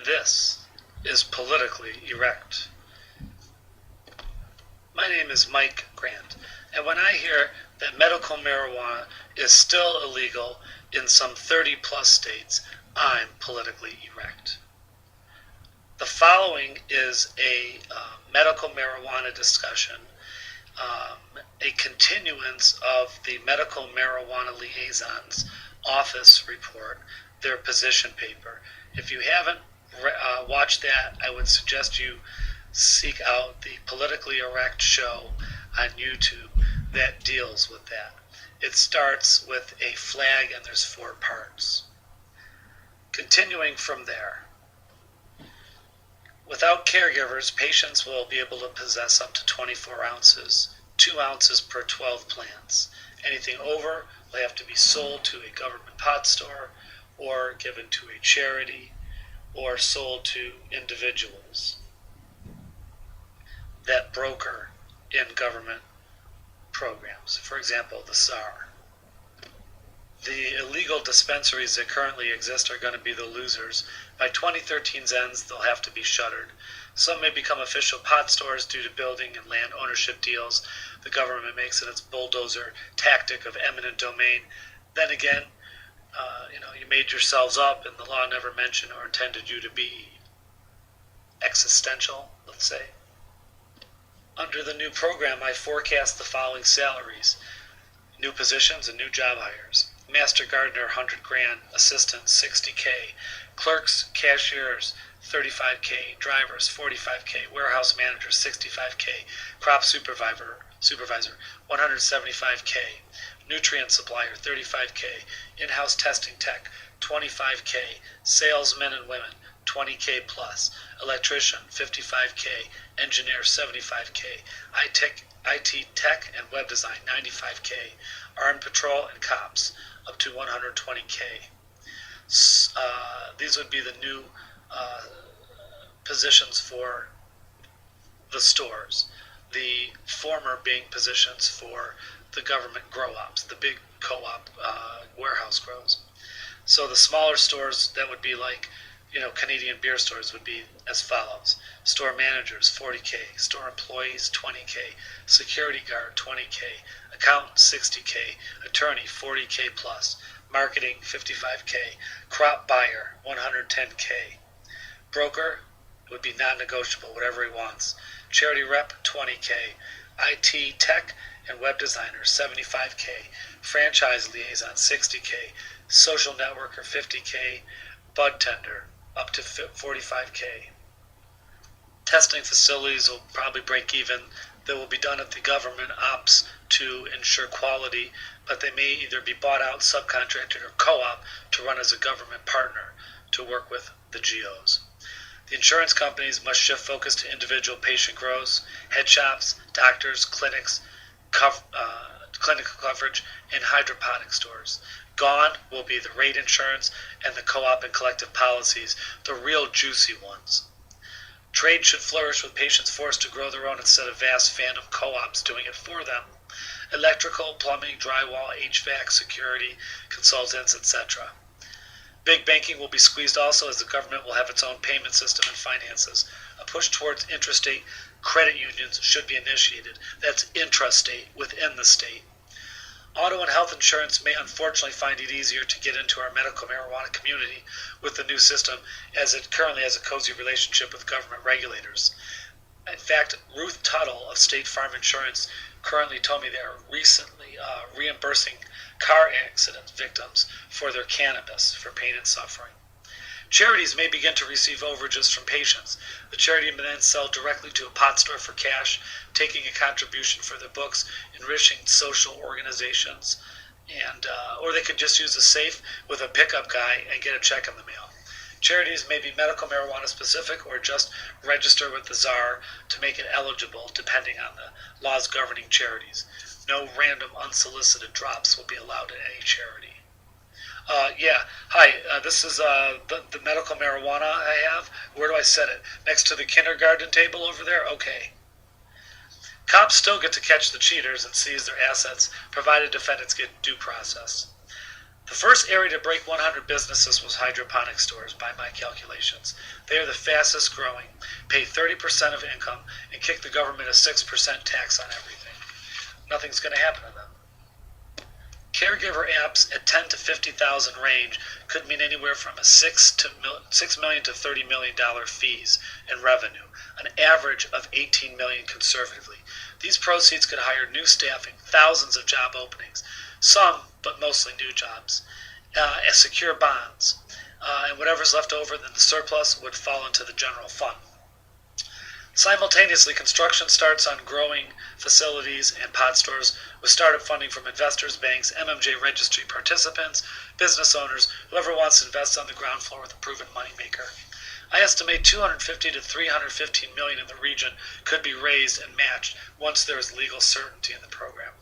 This is Politically Erect. My name is Mike Grant, and when I hear that medical marijuana is still illegal in some 30 plus states, I'm politically erect. The following is a medical marijuana discussion, a continuance of the Medical Marijuana Liaison's office report, their position paper. If you haven't watched that, I would suggest you seek out the Politically Erect show on YouTube that deals with that. It starts with a flag and there's 4 parts. Continuing from there, without caregivers, patients will be able to possess up to 24 ounces, 2 ounces per 12 plants. Anything over will have to be sold to a government pot store or given to a charity or sold to individuals that broker in government programs. For example, the SAR. The illegal dispensaries that currently exist are going to be the losers. By 2013's ends, they'll have to be shuttered. Some may become official pot stores due to building and land ownership deals the government makes in its bulldozer tactic of eminent domain. Then again, you made yourselves up and the law never mentioned or intended you to be existential, let's say. Under the new program, I forecast the following salaries, new positions and new job hires. Master gardener, 100 grand, assistant, 60K, clerks, cashiers, 35K, drivers, 45K, warehouse manager, 65K, crop supervisor, 175K, nutrient supplier, 35K, in-house testing tech, 25K, salesmen and women, 20K plus, electrician, 55K, engineer, 75K, IT tech and web design, 95K, armed patrol and cops, up to 120K. These would be the new positions for the stores. The former being positions for the government grow-ops, the big co-op warehouse grows. So the smaller stores that would be like, Canadian beer stores would be as follows. Store managers, 40K. Store employees, 20K. Security guard, 20K. Accountant, 60K. Attorney, 40K plus. Marketing, 55K. Crop buyer, 110K. Broker would be non-negotiable, whatever he wants. Charity rep, 20K. IT tech and web designer, 75K. Franchise liaison, 60K. Social networker, 50K. Bud tender, up to 45K. Testing facilities will probably break even. They will be done at the government ops to ensure quality, but they may either be bought out, subcontracted, or co-op to run as a government partner to work with the GOs. The insurance companies must shift focus to individual patient grows, head shops, doctors, clinics, clinical coverage, and hydroponic stores. Gone will be the rate insurance and the co-op and collective policies, the real juicy ones. Trade should flourish with patients forced to grow their own instead of vast phantom co-ops doing it for them. Electrical, plumbing, drywall, HVAC, security, consultants, etc. Big banking will be squeezed also, as the government will have its own payment system and finances. A push towards intrastate credit unions should be initiated. That's intrastate, within the state. Auto and health insurance may unfortunately find it easier to get into our medical marijuana community with the new system, as it currently has a cozy relationship with government regulators. In fact, Ruth Tuttle of State Farm Insurance currently told me they are recently reimbursing car accident victims for their cannabis for pain and suffering. Charities may begin to receive overages from patients. The charity may then sell directly to a pot store for cash, taking a contribution for their books, enriching social organizations, and or they could just use a safe with a pickup guy and get a check in the mail. Charities may be medical marijuana specific or just register with the czar to make it eligible depending on the laws governing charities. No random unsolicited drops will be allowed at any charity. Hi, this is the medical marijuana I have. Where do I set it? Next to the kindergarten table over there? Okay. Cops still get to catch the cheaters and seize their assets, provided defendants get due process. The first area to break 100 businesses was hydroponic stores, by my calculations. They are the fastest growing, pay 30% of income, and kick the government a 6% tax on everything. Nothing's going to happen to them. Caregiver apps at 10 to 50,000 range could mean anywhere from a $6 million to $30 million fees in revenue, an average of $18 million conservatively. These proceeds could hire new staffing, thousands of job openings, some, but mostly new jobs, as secure bonds, and whatever's left over in the surplus would fall into the general fund. Simultaneously, construction starts on growing facilities and pod stores with startup funding from investors, banks, MMJ registry participants, business owners, whoever wants to invest on the ground floor with a proven moneymaker. I estimate $250 to $315 million in the region could be raised and matched once there is legal certainty in the program.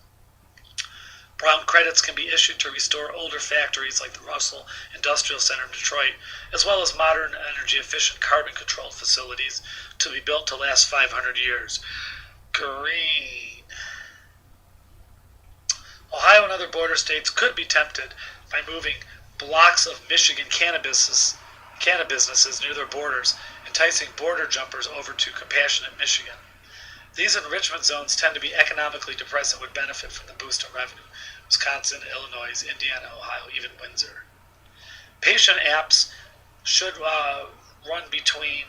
Brown credits can be issued to restore older factories like the Russell Industrial Center in Detroit, as well as modern energy-efficient carbon-controlled facilities to be built to last 500 years. Green. Ohio and other border states could be tempted by moving blocks of Michigan cannabis businesses near their borders, enticing border jumpers over to compassionate Michigan. These enrichment zones tend to be economically depressed and would benefit from the boost in revenue. Wisconsin, Illinois, Indiana, Ohio, even Windsor. Patient apps should run between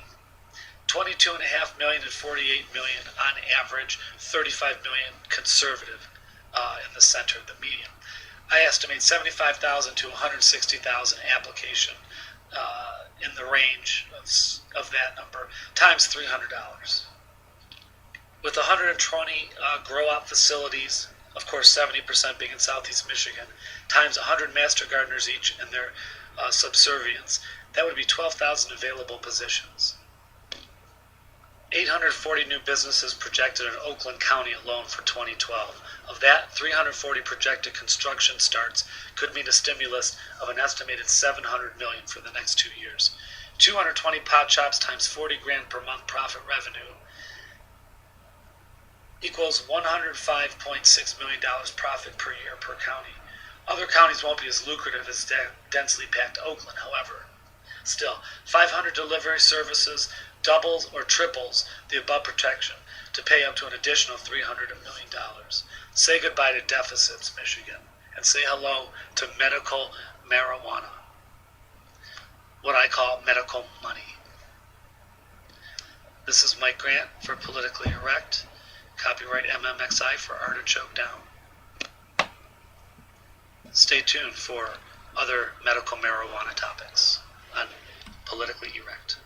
$22.5 million and $48 million on average, $35 million conservative in the center of the median. I estimate 75,000 to 160,000 application in the range of that number, times $300. With 120 grow-out facilities, of course 70% being in southeast Michigan, times 100 master gardeners each and their subservience, that would be 12,000 available positions. 840 new businesses projected in Oakland County alone for 2012. Of that, 340 projected construction starts could mean a stimulus of an estimated $700 million for the next 2 years. 220 pot shops times 40 grand per month profit revenue equals $105.6 million profit per year per county. Other counties won't be as lucrative as densely packed Oakland, however. Still, 500 delivery services doubles or triples the above protection to pay up to an additional $300 million. Say goodbye to deficits, Michigan, and say hello to medical marijuana, what I call medical money. This is Mike Grant for Politically Erect. Copyright MMXI for Artichoke Down. Stay tuned for other medical marijuana topics on Politically Erect.